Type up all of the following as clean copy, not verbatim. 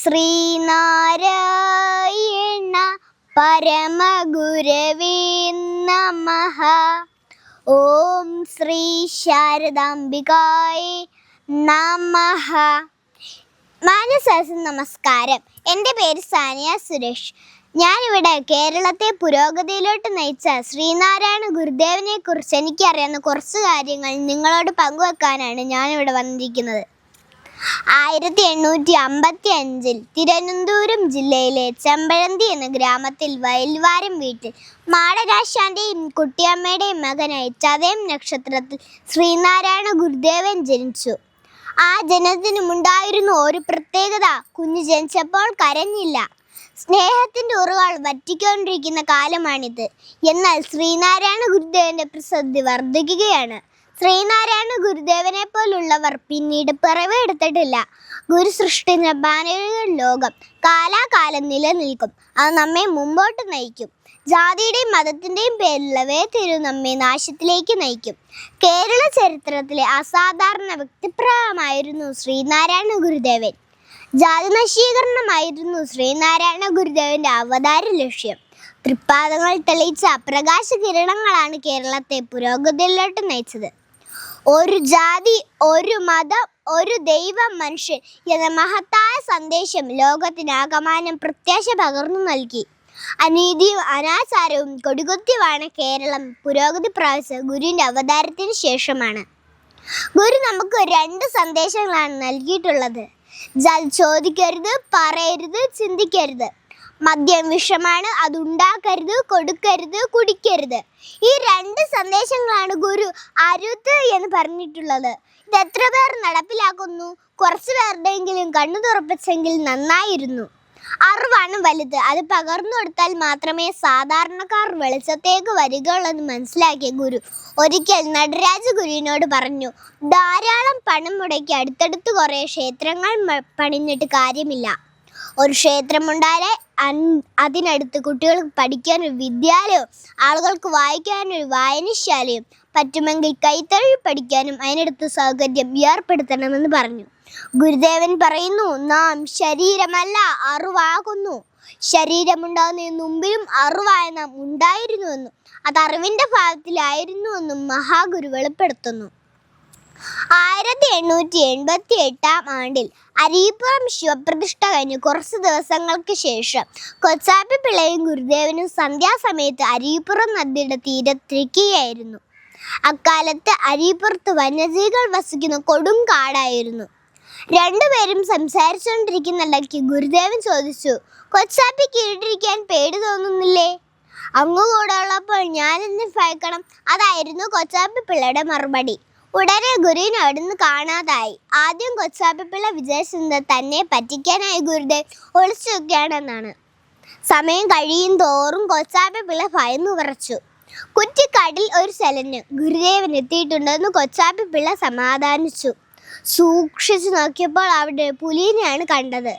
ശ്രീനാരായണ പരമഗുരവേ നമഃ. ഓം ശ്രീ ശാരദാംബികായേ നമഃ. മാനസാസ് നമസ്കാരം. എൻ്റെ പേര് സാനിയ സുരേഷ്. ഞാനിവിടെ കേരളത്തെ പുരോഗതിയിലോട്ട് നയിച്ച ശ്രീനാരായണ ഗുരുദേവനെ കുറിച്ച് എനിക്കറിയാവുന്ന കുറച്ച് കാര്യങ്ങൾ നിങ്ങളോട് പങ്കുവെക്കാനാണ് ഞാനിവിടെ വന്നിരിക്കുന്നത്. 1855 തിരുവനന്തപുരം ജില്ലയിലെ ചെമ്പഴന്തി എന്ന ഗ്രാമത്തിൽ വയൽവാരം വീട്ടിൽ മാടരാശാന്റെയും കുട്ടിയമ്മയുടെയും മകനായി ചതയം നക്ഷത്രത്തിൽ ശ്രീനാരായണ ഗുരുദേവൻ ജനിച്ചു. ആ ജനനത്തിനുമുണ്ടായിരുന്ന ഒരു പ്രത്യേകത, കുഞ്ഞ് ജനിച്ചപ്പോൾ കരഞ്ഞില്ല. സ്നേഹത്തിൻ്റെ ഉറകൾ വറ്റിക്കൊണ്ടിരിക്കുന്ന കാലമാണിത്. എന്നാൽ ശ്രീനാരായണ ഗുരുദേവന്റെ പ്രസിദ്ധി വർദ്ധിക്കുകയാണ്. ശ്രീനാരായണ ഗുരുദേവനെ പോലുള്ളവർ പിന്നീട് പിറവിയെടുത്തിട്ടില്ല. ഗുരു സൃഷ്ടിച്ച മാനവിക ലോകം കാലാകാലം നിലനിൽക്കും. അത് നമ്മെ മുമ്പോട്ട് നയിക്കും. ജാതിയുടെയും മതത്തിൻ്റെയും പേരിലുള്ള വേർതിരിവ് നമ്മെ നാശത്തിലേക്ക് നയിക്കും. കേരള ചരിത്രത്തിലെ അസാധാരണ വ്യക്തിപ്രഭാവമായിരുന്നു ശ്രീനാരായണ ഗുരുദേവൻ. ജാതി നശീകരണമായിരുന്നു ശ്രീനാരായണ ഗുരുദേവന്റെ അവതാര ലക്ഷ്യം. തൃപ്പാദങ്ങൾ തെളിയിച്ച പ്രകാശ കിരണങ്ങളാണ് കേരളത്തെ പുരോഗതിയിലോട്ട് നയിച്ചത്. ഒരു ജാതി, ഒരു മതം, ഒരു ദൈവം, മനുഷ്യൻ എന്ന മഹത്തായ സന്ദേശം ലോകത്തിനാകമാനം പ്രത്യാശ പകർന്നു നൽകി. അനീതിയും അനാചാരവും കൊടികുത്തിയാണ് കേരളം പുരോഗതി പ്രാപിച്ച ഗുരുവിൻ്റെ അവതാരത്തിന് ശേഷമാണ്. ഗുരു നമുക്ക് 2 സന്ദേശങ്ങളാണ് നൽകിയിട്ടുള്ളത്. ജാതി ചോദിക്കരുത്, പറയരുത്, ചിന്തിക്കരുത്. മദ്യം വിഷമാണ്, അതുണ്ടാക്കരുത്, കൊടുക്കരുത്, കുടിക്കരുത്. ഈ 2 സന്ദേശങ്ങളാണ് ഗുരു അരുത് എന്ന് പറഞ്ഞിട്ടുള്ളത്. ഇത് എത്ര പേർ നടപ്പിലാക്കുന്നു? കുറച്ചു പേരുടെയെങ്കിലും കണ്ണു തുറപ്പിച്ചെങ്കിൽ നന്നായിരുന്നു. അറിവാണ് വലുത്. അത് പകർന്നു കൊടുത്താൽ മാത്രമേ സാധാരണക്കാർ വെളിച്ചത്തേക്ക് വരികയുള്ളൂ എന്ന് മനസ്സിലാക്കിയ ഗുരു ഒരിക്കൽ നടരാജ ഗുരുവിനോട് പറഞ്ഞു, ധാരാളം പണം മുടക്കി അടുത്തടുത്ത് കുറേ ക്ഷേത്രങ്ങൾ പണിഞ്ഞിട്ട് കാര്യമില്ല. ഒരു ക്ഷേത്രമുണ്ടായാലേ അതിനടുത്ത് കുട്ടികൾക്ക് പഠിക്കാനൊരു വിദ്യാലയവും ആളുകൾക്ക് വായിക്കാനൊരു വായനശാലയും, പറ്റുമെങ്കിൽ കൈത്തൊഴിൽ പഠിക്കാനും അതിനടുത്ത് സൗകര്യം ഏർപ്പെടുത്തണമെന്ന് പറഞ്ഞു. ഗുരുദേവൻ പറയുന്നു, നാം ശരീരമല്ല അറിവാകുന്നു. ശരീരമുണ്ടാകുന്നതിന് മുമ്പിലും അറിവായ നാം ഉണ്ടായിരുന്നുവെന്നും അത് അറിവിൻ്റെ ഭാവത്തിലായിരുന്നുവെന്നും മഹാഗുരു വെളിപ്പെടുത്തുന്നു. 1888 അരീപ്പുറം ശിവപ്രതിഷ്ഠ കഴിഞ്ഞ് കുറച്ച് ദിവസങ്ങൾക്ക് ശേഷം കൊച്ചാപ്പി പിള്ളയും ഗുരുദേവനും സന്ധ്യാസമയത്ത് അരീപ്പുറം നദിയുടെ തീരത്തിരിക്കുകയായിരുന്നു. അക്കാലത്ത് അരീപ്പുറത്ത് വന്യജീവികൾ വസിക്കുന്ന കൊടും കാടായിരുന്നു. രണ്ടുപേരും സംസാരിച്ചുകൊണ്ടിരിക്കുന്നിടയ്ക്ക് ഗുരുദേവൻ ചോദിച്ചു, കൊച്ചാപ്പി കീഴിട്ടിരിക്കാൻ പേടി തോന്നുന്നില്ലേ? അങ്ങ് കൂടെ ഉള്ളപ്പോൾ ഞാനെന്ന് ഭയക്കണം. അതായിരുന്നു കൊച്ചാപ്പി പിള്ളയുടെ മറുപടി. ഉടനെ ഗുരുവിനെ അവിടുന്ന് കാണാതായി. ആദ്യം കൊച്ചാപ്പി പിള്ള വിചാരിച്ചത് തന്നെ പറ്റിക്കാനായി ഗുരുദേവൻ ഒളിച്ചു വെക്കുകയാണെന്നാണ്. സമയം കഴിയും തോറും കൊച്ചാപ്പി പിള്ള ഭയന്നു വിറച്ചു. കുറ്റിക്കാട്ടിൽ ഒരു ചലനം ഗുരുദേവൻ എത്തിയിട്ടുണ്ടെന്ന് കൊച്ചാപ്പി പിള്ള സമാധാനിച്ചു. സൂക്ഷിച്ചു നോക്കിയപ്പോൾ അവിടെ പുലിനെയാണ് കണ്ടത്.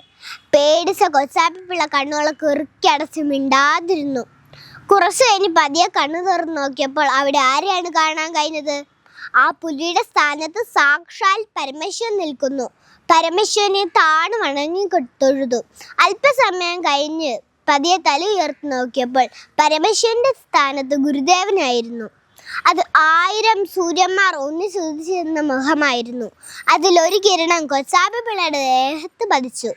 പേടിച്ച കൊച്ചാപ്പി പിള്ള കണ്ണുകളൊക്കെ ഇറുക്കിയടച്ച് മിണ്ടാതിരുന്നു. കുറച്ചു കഴിഞ്ഞ് പതിയെ കണ്ണു തുറന്ന് നോക്കിയപ്പോൾ അവിടെ ആരെയാണ് കാണാൻ കഴിഞ്ഞത്? ആ പുലിയുടെ സ്ഥാനത്ത് സാക്ഷാൽ പരമേശ്വരൻ നിൽക്കുന്നു. പരമേശ്വരനെ താണു വണങ്ങി തൊഴുതു. അല്പസമയം കഴിഞ്ഞ് പതിയെ തല ഉയർത്തി നോക്കിയപ്പോൾ പരമേശ്വരന്റെ സ്ഥാനത്ത് ഗുരുദേവനായിരുന്നു. അത് 1000 സൂര്യന്മാർ ഒന്നിച്ചുദിച്ചിരുന്ന മുഖമായിരുന്നു. അതിലൊരു കിരണം കൊച്ചാപ്പി പിള്ളയുടെ ദേഹത്ത് പതിച്ചു.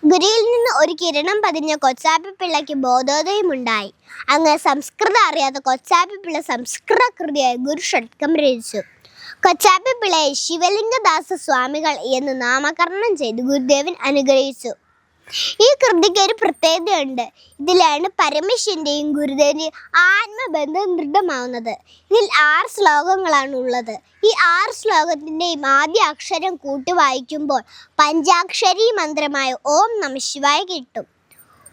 ഗുരുവിൽ നിന്ന് ഒരു കിരണം പതിഞ്ഞ കൊച്ചാപ്പി പിള്ളയ്ക്ക് ബോധോദയമുണ്ടായി. അങ്ങനെ സംസ്കൃതം അറിയാത്ത കൊച്ചാപ്പി പിള്ള സംസ്കൃത കൃതിയായി ഗുരു ഷഡ്കം രചിച്ചു. കൊച്ചാപ്പി പിള്ളയെ ശിവലിംഗദാസ സ്വാമികൾ എന്ന് നാമകരണം ചെയ്ത് ഗുരുദേവൻ അനുഗ്രഹിച്ചു. ഈ കൃതിക്ക് ഒരു പ്രത്യേകതയുണ്ട്. ഇതിലാണ് പരമേശ്വരന്റെയും ഗുരുദേവന്റെയും ആത്മബന്ധം ദൃഢമാവുന്നത്. ഇതിൽ 6 ശ്ലോകങ്ങളാണ് ഉള്ളത്. ഈ 6 ശ്ലോകത്തിൻ്റെയും ആദ്യ അക്ഷരം കൂട്ടി വായിക്കുമ്പോൾ പഞ്ചാക്ഷരി മന്ത്രമായ ഓം നമഃ ശിവായ കിട്ടും.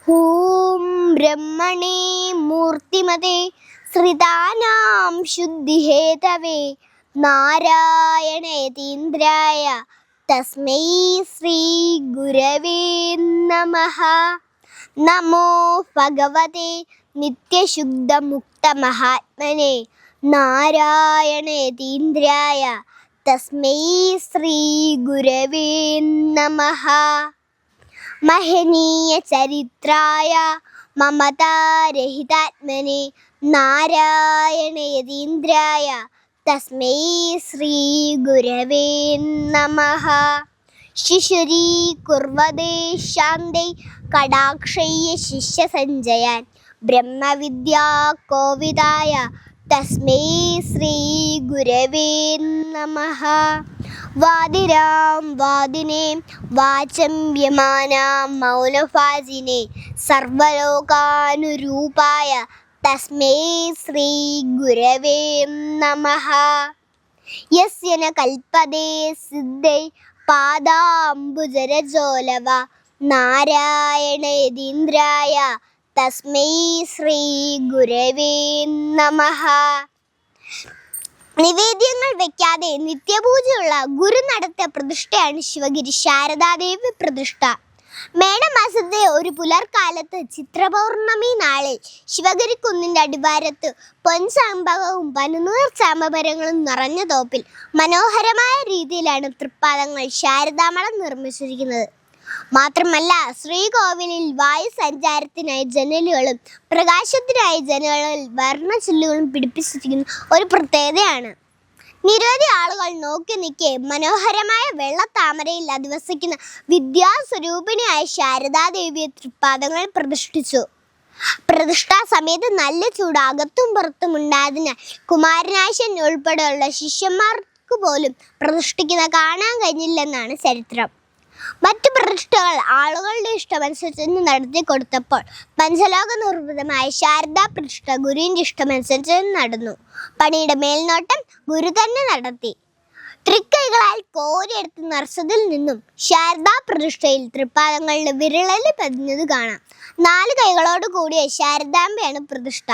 ഹൂം ബ്രഹ്മണേ മൂർത്തിമതേ ശ്രിതാനാം ശുദ്ധിഹേതവേ നാരായണേതീന്ദ്രായ തസ്മൈ ശ്രീ ഗുരവേ നമഃ. നമോ ഭഗവതേ നിത്യശുദ്ധ മുക്ത മഹാത്മനെ നാരായണേതീന്ദ്രായ തസ്മൈ ശ്രീ ഗുരവേ നമഃ. മഹനീയ ചരിത്രായ മമതാരഹിതാത്മനെ നാരായണ യതീന്ദ്രായ തസ്മൈ ശ്രീ ഗുരവേ നമഃ. ശിശുരീ കുർവദേ ശാന്തൈ കടാക്ഷയ്യ ശിഷ്യസഞ്ജയാൻ ബ്രഹ്മവിദ്യാ കോവിദായ തസ്മൈ ശ്രീ ഗുരവേ നമഃ. വാദിരാം വാദിനേ വാചമ്യമാനാം മൗനഫാസിനേ സർവലോകാനുരൂപായ തസ്മൈ ശ്രീ ഗുരവേ നമഃ. യസ്യ ന കൽപതേ സിദ്ധൈ പാദാംബുജരജോലവ നാരായണ യതീന്ദ്രായ തസ്മൈ ശ്രീ ഗുരവേ നമഃ. നിവേദ്യങ്ങൾ വെക്കാതെ നിത്യപൂജയുള്ള ഗുരുനടത്ത പ്രതിഷ്ഠയാണ് ശിവഗിരി ശാരദാദേവി പ്രതിഷ്ഠ. മേടമാസത്തെ ഒരു പുലർക്കാലത്ത് ചിത്രപൗർണമി നാളിൽ ശിവഗിരി കുന്നിൻ്റെ അടിവാരത്ത് പൊൻചാമ്പകവും പനിനീർ ചാമരങ്ങളും നിറഞ്ഞ തോപ്പിൽ മനോഹരമായ രീതിയിലാണ് തൃപ്പാദങ്ങൾ ശാരദാമഠം നിർമ്മിച്ചിരിക്കുന്നത്. മാത്രമല്ല ശ്രീകോവിലിൽ വായു സഞ്ചാരത്തിനായി ജനലുകളും പ്രകാശത്തിനായി ജനലുകളിൽ വർണ്ണച്ചില്ലുകളും പിടിപ്പിച്ചിരിക്കുന്ന ഒരു പ്രത്യേകതയാണ്. നിരവധി ആളുകൾ നോക്കി നിൽക്കെ മനോഹരമായ വെള്ളത്താമരയിൽ അധിവസിക്കുന്ന വിദ്യാസ്വരൂപിണിയായ ശാരദാദേവിയെ തൃപ്പാദങ്ങൾ പ്രതിഷ്ഠിച്ചു. പ്രതിഷ്ഠാ സമയത്ത് നല്ല ചൂട് അകത്തും പുറത്തും ഉണ്ടായതിനാൽ കുമാരനാശൻ ഉൾപ്പെടെയുള്ള ശിഷ്യന്മാർക്ക് പോലും പ്രതിഷ്ഠിക്കുന്ന കാണാൻ കഴിഞ്ഞില്ലെന്നാണ് ചരിത്രം. മറ്റു പ്രതിഷ്ഠകൾ ആളുകളുടെ ഇഷ്ടമനുസരിച്ച് നടത്തി കൊടുത്തപ്പോൾ പഞ്ചലോക നിർമ്മിതമായ ശാരദാ പ്രതിഷ്ഠ ഗുരുവിൻ്റെ ഇഷ്ടമനുസരിച്ച് നടന്നു. പണിയുടെ മേൽനോട്ടം ഗുരു തന്നെ നടത്തി. തൃക്കൈകളാൽ കോരിയെടുത്ത് നിറച്ചതിൽ നിന്നും ശാരദാ പ്രതിഷ്ഠയിൽ തൃപ്പാദങ്ങളുടെ വിരളല് പതിഞ്ഞത് കാണാം. 4 കൈകളോട് കൂടിയ ശാരദാംബയാണ് പ്രതിഷ്ഠ.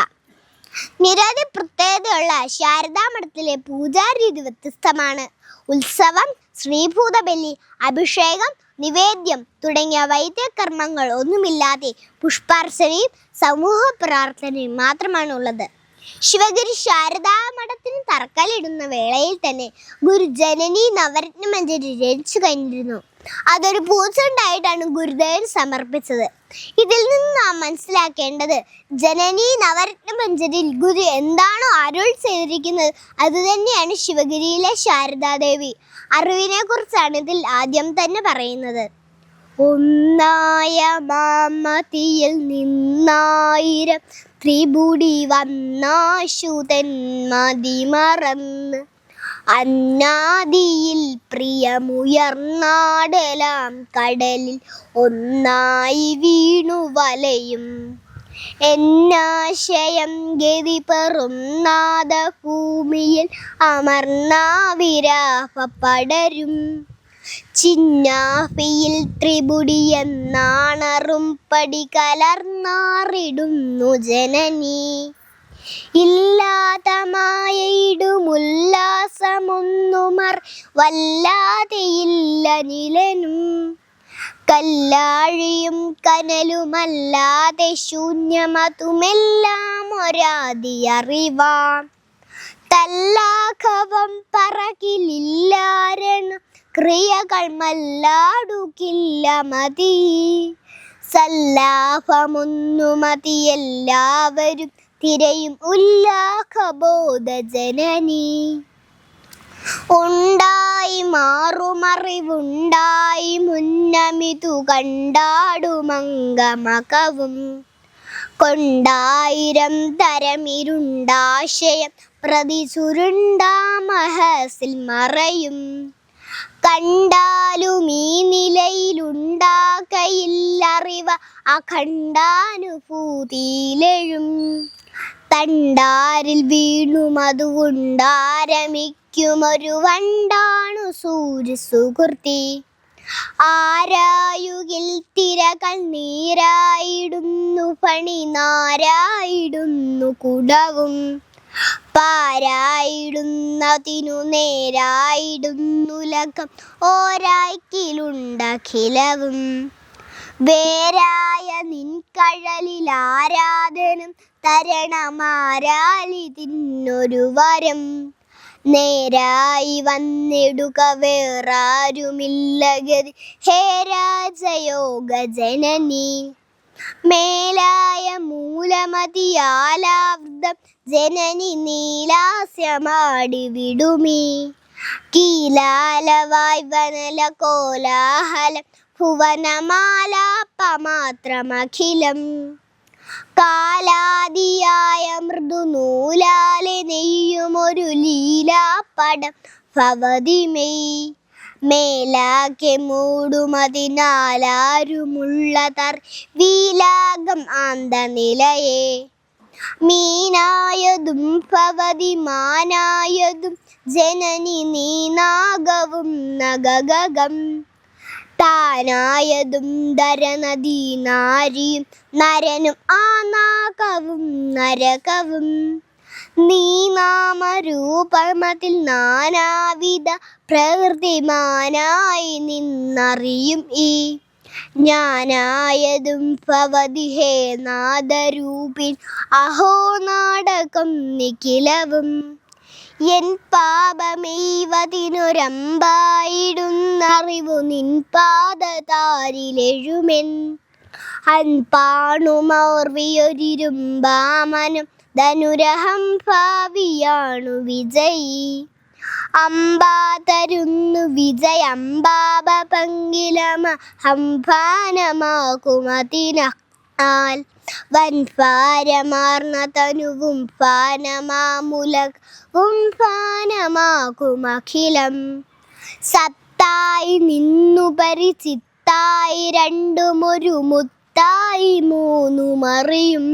നിരവധി പ്രത്യേകതയുള്ള ശാരദാമഠത്തിലെ പൂജാരീതി വ്യത്യസ്തമാണ്. ഉത്സവം, ശ്രീഭൂതബലി, അഭിഷേകം, നിവേദ്യം തുടങ്ങിയ വൈദ്യകർമ്മങ്ങൾ ഒന്നുമില്ലാതെ പുഷ്പാർച്ചനയും സമൂഹ പ്രാർത്ഥനയും മാത്രമാണ് ഉള്ളത്. ശിവഗിരി ശാരദാമഠത്തിന് തറക്കല്ലിടുന്ന വേളയിൽ തന്നെ ഗുരു ജനനി നവരത്നമഞ്ജരി രചിച്ചു കഴിഞ്ഞിരുന്നു. അതൊരു പൂച്ചണ്ടായിട്ടാണ് ഗുരുദേവൻ സമർപ്പിച്ചത്. ഇതിൽ നിന്ന് നാം മനസ്സിലാക്കേണ്ടത് ജനനി നവരത്നമഞ്ജരിയിൽ ഗുരു എന്താണോ അരുൾ ചെയ്തിരിക്കുന്നത് അതുതന്നെയാണ് ശിവഗിരിയിലെ ശാരദാദേവി. അറിവിനെ കുറിച്ചാണ് ഇതിൽ ആദ്യം തന്നെ പറയുന്നത്. ഒന്നായ മാമതിയിൽ നിന്നായിരം ത്രിപുടി വന്നാശുതൻ മതിമറന്ന് അന്നാദിയിൽ പ്രിയമുയർന്നാടലാം കടലിൽ ഒന്നായി വീണു വലയും എന്നാശയം ഗതി പെറും നാദഭൂമിയിൽ അമർന്നാവിരാപടരും ചിന്നാഫിയിൽ ത്രിപുടി എന്നാണറും പടി കലർന്നാറിടുന്നു ജനനി ഇല്ലാത്ത മായയിടുമുല്ലാസമൊന്നുമർ വല്ലാതെയില്ല നിലനും കല്ലാഴിയും കനലുമല്ലാതെ ശൂന്യമതുമെല്ലാം ഒരാതി അറിവാം തല്ലാഘവം പറകിലില്ലാരണ ക്രിയകൾ മല്ലാടുകില്ല മതി സല്ലാഭമൊന്നു മതി എല്ലാവരും തിരയും ഉല്ലാഘബോധ ജനനി ഉണ്ടായി മാറുമറിവുണ്ടായി മുന്നമിതു കണ്ടാടുമംഗമകവും കൊണ്ടായിരം തരമിരുണ്ടാശയം പ്രതി ചുരുണ്ടാമഹസിൽ മറയും കണ്ടാലും ഈ നിലയിലുണ്ടാകയില്ലറിവ അഖണ്ഡാനുഭൂതിയിലെഴും തണ്ടാരിൽ വീണുമതുകൊണ്ടാരമിക്കുമൊരു വണ്ടാണു സൂര്യസുകൃതി ആരായുകിൽ തിരകൾ നീരായിടുന്നു പണി നാരായിടുന്നു കുടവും പാരായിടുന്നതിനു നേരായിടുന്നുലകം ഓരായ്ക്കിലുണ്ടഖിലവും വേരായ നിൻകഴലിൽ ആരാധനം തരണമാരാലിതിന്നൊരു വരം നേരായി വന്നിടുക വേറാരുമില്ല ഗതി. ഹേ രാജയോഗ ജനനി മേലായ മൂലമതിയാലാവൃതം ജനനി നീലാസ്യമാടി വിടുമീ. കീലാലവായ് വനല കോലാഹലം ഭുവനമാലാപമാത്രമഖിലം. കാലാദിയായ മൃദുനൂലാലെ നെയ്യുമൊരു ലീലാപടം ഭവതി മെയ്. മേലാകെ മൂടുമതിനാലാരുമുള്ളതർ വീലാകം ആന്തനിലയെ. മീനായതും ഭവതി മാനായതും ജനനി നീനാഗവും നഗഗം. താനായതും ധരനദീ നാരിയും നരനും ആ നാഗവും നരകവും. നീ നാമരൂപമതിൽ നാനാവിധ പ്രകൃതിമാനായി നിന്നറിയും ഈ. ഞാനായതും ഭവതി ഹേ നാദരൂപിൻ അഹോ നാടകം നിഖിലവും. എൻ പാപമെയ്വതിനൊരമ്പായിടുന്നറിവു നിൻ പാദതാരിലെഴുമെൻ. അൻപാണുമോർവിയൊരിരുമ്പാമനം ധനുരഹം ഭാവിയാണു വിജയി. അമ്പാ തരുന്നു വിജയമ്പാപ പങ്കിലമ ഹംഭാനമാകുമതിനാൽ. വൻഭാരമാർന്ന തനുവും പാനമാമുലകും പാനമാകുമഖിലം. സത്തായി നിന്നു പരിചിത്തായി രണ്ടുമൊരു മുത്തായി മൂന്നുമറിയും.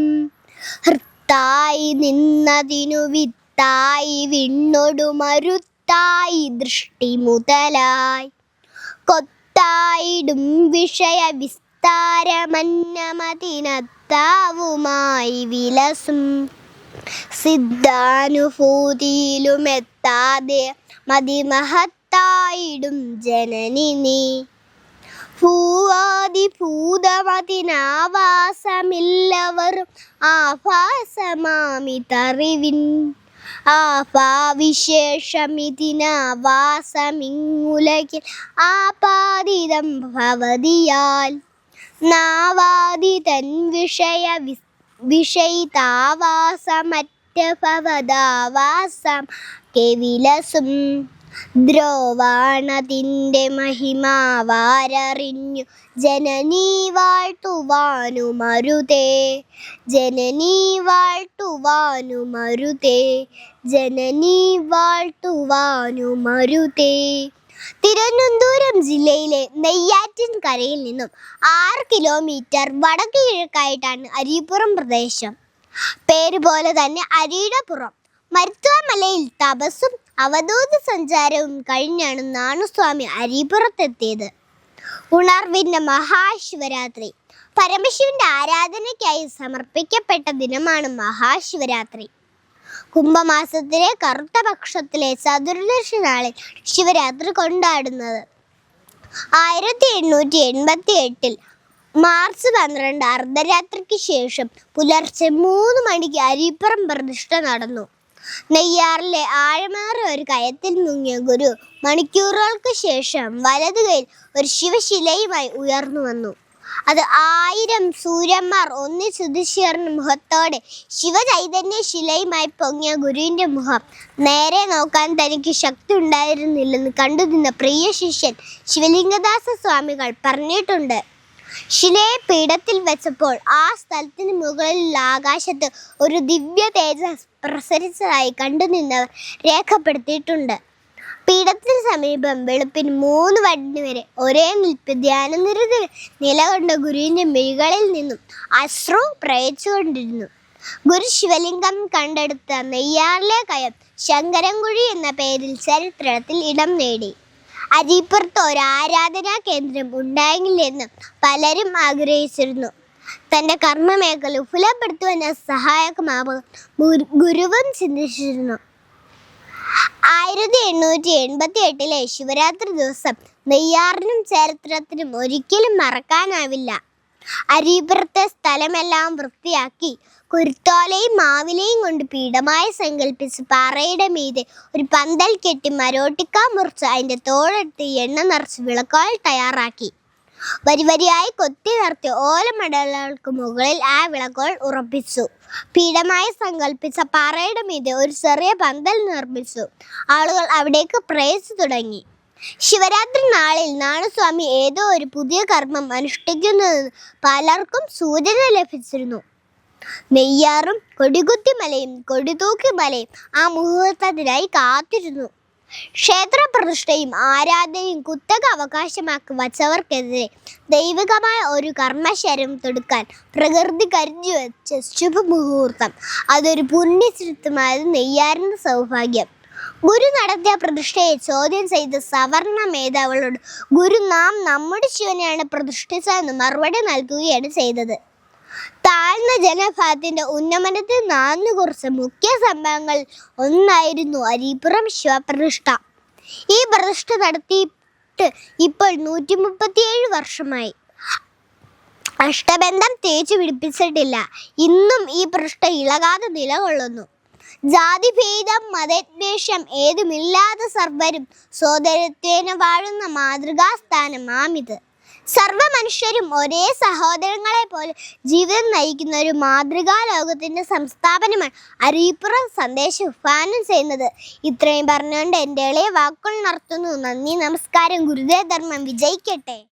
ഹൃത്തായി നിന്നതിനു വിത്തായി വിണ്ണൊടു മരുത്തായി ദൃഷ്ടി മുതലായി. കൊത്തായിടും വിഷയ വിസ്താരമന്നമതിനത്താവുമായി വിലസും. സിദ്ധാനുഭൂതിയിലുമെത്താതെ മതിമഹത്തായിടും ജനനി നീ. ഭൂവാദിഭൂതമതിനാവാസമില്ലവരും ആഭാസമാമിതറിവിൻ. ആപാവിശേഷമിതിനാവാസമിങ്ങുലകിൽ ആപാദിതം ഭവതിയാൽ. നാവാദി തൻ വിഷയിതാവാസമറ്റ ഭവദാവാസം കെവിലസും. ദ്രോവാണതിൻ്റെ മഹിമാവാരറിഞ്ഞു ജനനീ വാഴ്ത്തുവാനുമരുതേ. ജനനീ വാഴ്ത്തുവാനുമരുതേ. ജനനീ വാഴ്ത്തുവാനുമരുതേ. തിരുവനന്തപുരം ജില്ലയിലെ നെയ്യാറ്റിൻകരയിൽ നിന്നും 6 കിലോമീറ്റർ വടക്ക് കിഴക്കായിട്ടാണ് അരീപ്പുറം പ്രദേശം. പേരുപോലെ തന്നെ അരിയുടെപ്പുറം. മരുത്വാമലയിൽ തപസ്സും അവധൂത സഞ്ചാരവും കഴിഞ്ഞാണ് നാണുസ്വാമി അരീപ്പുറത്തെത്തിയത്. ഉണർവിൻ്റെ മഹാശിവരാത്രി പരമശിവന്റെ ആരാധനയ്ക്കായി സമർപ്പിക്കപ്പെട്ട ദിനമാണ് മഹാശിവരാത്രി. കുംഭമാസത്തിലെ കറുത്ത പക്ഷത്തിലെ ചതുർദശ നാളിൽ ശിവരാത്രി കൊണ്ടാടുന്നത്. 1888 മാർച്ച് 12 അർദ്ധരാത്രിക്ക് ശേഷം പുലർച്ചെ 3 മണിക്ക് അരീപ്പുറം പ്രതിഷ്ഠ നടന്നു. നെയ്യാറിലെ ആഴമേറിയ ഒരു കയത്തിൽ മുങ്ങിയ ഗുരു മണിക്കൂറുകൾക്ക് ശേഷം വലതു കൈയിൽ ഒരു ശിവശിലയുമായി ഉയർന്നു വന്നു. അത് 1000 സൂര്യന്മാർ ഒന്നിച്ചുദിച്ചേർന്ന മുഖത്തോടെ ശിവചൈതന്യ ശിലയുമായി പൊങ്ങിയ ഗുരുവിൻ്റെ മുഖം നേരെ നോക്കാൻ തനിക്ക് ശക്തി ഉണ്ടായിരുന്നില്ലെന്ന് കണ്ടുനിന്ന പ്രിയ ശിഷ്യൻ ശിവലിംഗദാസ സ്വാമികൾ പറഞ്ഞിട്ടുണ്ട്. ശിലയെ പീഠത്തിൽ വെച്ചപ്പോൾ ആ സ്ഥലത്തിന് മുകളിലുള്ള ആകാശത്ത് ഒരു ദിവ്യ തേജസ് പ്രസരിച്ചതായി കണ്ടുനിന്നവർ രേഖപ്പെടുത്തിയിട്ടുണ്ട്. പീഠത്തിന് സമീപം വെളുപ്പിന് 3 മണി വരെ ഒരേ നിൽപ്പ് ധ്യാനനിരതി നിലകൊണ്ട ഗുരുവിൻ്റെ മിഴികളിൽ നിന്നും അശ്രു പ്രവഹിച്ചുകൊണ്ടിരുന്നു. ഗുരു ശിവലിംഗം കണ്ടെടുത്ത നെയ്യാറിലെ കയം ശങ്കരൻകുഴി എന്ന പേരിൽ ചരിത്രത്തിൽ ഇടം നേടി. അരീപ്പുറത്ത് ഒരു ആരാധനാ കേന്ദ്രം ഉണ്ടായെങ്കിലെന്ന് പലരും ആഗ്രഹിച്ചിരുന്നു. തൻ്റെ കർമ്മമേഖല വിപുലപ്പെടുത്തുവാൻ സഹായകമാവാൻ ഗുരുവും ചിന്തിച്ചിരുന്നു. 1888 ശിവരാത്രി ദിവസം നെയ്യാറിനും ചരിത്രത്തിനും ഒരിക്കലും മറക്കാനാവില്ല. അരീപുരത്തെ സ്ഥലമെല്ലാം വൃത്തിയാക്കി കുരുത്തോലയും മാവിലയും കൊണ്ട് പീഠമായി സങ്കല്പിച്ച് പാറയുടെ മീതെ ഒരു പന്തൽ കെട്ടി മരോട്ടിക്ക മുറിച്ച് അതിൻ്റെ തോടെടുത്ത് എണ്ണ നിറച്ച് വിളക്കുകൾ തയ്യാറാക്കി. വരിവരിയായി കൊത്തി നിർത്തിയ ഓലമടലുകൾക്ക് മുകളിൽ ആ വിളക്കുകൾ ഉറപ്പിച്ചു. പീഠമായി സങ്കല്പിച്ച പാറയുടെ മീതെ ഒരു ചെറിയ പന്തൽ നിർമ്മിച്ചു. ആളുകൾ അവിടേക്ക് പ്രയത്നിച്ചു തുടങ്ങി. ശിവരാത്രി നാളിൽ നാണുസ്വാമി ഏതോ ഒരു പുതിയ കർമ്മം അനുഷ്ഠിക്കുന്നതെന്ന് പലർക്കും സൂചന ലഭിച്ചിരുന്നു. നെയ്യാറും കൊടികുത്തിമലയും കൊടിതൂക്കിമലയും ആ മുഹൂർത്തത്തിനായി കാത്തിരുന്നു. ക്ഷേത്രപ്രതിഷ്ഠയും ആരാധനയും കുത്തക അവകാശമാക്കി വച്ചവർക്കെതിരെ ദൈവികമായ ഒരു കർമ്മശരം തൊടുക്കാൻ പ്രകൃതി കരുതി വെച്ച ശുഭമുഹൂർത്തം. അതൊരു പുണ്യചരിത്രമായത് നെയ്യാറിൻ്റെ സൗഭാഗ്യം. ഗുരു നടത്തിയ പ്രതിഷ്ഠയെ ചോദ്യം ചെയ്ത് സവർണ മേധാവികളോട് ഗുരു നാം നമ്മുടെ ശിവനെയാണ് പ്രതിഷ്ഠിച്ചതെന്ന് മറുപടി നൽകുകയാണ് ചെയ്തത്. താഴ്ന്ന ജനഭാഗത്തിന്റെ ഉന്നമനത്തിൽ നാന്നുകുറിച്ച മുഖ്യ സംഭവങ്ങളിൽ ഒന്നായിരുന്നു അരീപുരം ശിവപ്രതിഷ്ഠ. ഈ പ്രതിഷ്ഠ നടത്തിയിട്ട് ഇപ്പോൾ 137 വർഷമായി. അഷ്ടബന്ധം തേച്ചു പിടിപ്പിച്ചിട്ടില്ല. ഇന്നും ഈ പ്രതിഷ്ഠ ഇളകാതെ നിലകൊള്ളുന്നു. ജാതിഭേദം മതദ്വേഷം ഏതുമില്ലാതെ സർവരും സോദരത്വേന വാഴുന്ന മാതൃകാസ്ഥാനമാമിത്. സർവ മനുഷ്യരും ഒരേ സഹോദരങ്ങളെ പോലെ ജീവിതം നയിക്കുന്ന ഒരു മാതൃകാ ലോകത്തിന്റെ സംസ്ഥാപനമാണ് അരീപുരം സന്ദേശം വിഭാവനം ചെയ്യുന്നത്. ഇത്രയും പറഞ്ഞുകൊണ്ട് എൻ്റെ എളിയ വാക്കുകൾ നടത്തുന്നു. നന്ദി, നമസ്കാരം. ഗുരുദേവ ധർമ്മം വിജയിക്കട്ടെ.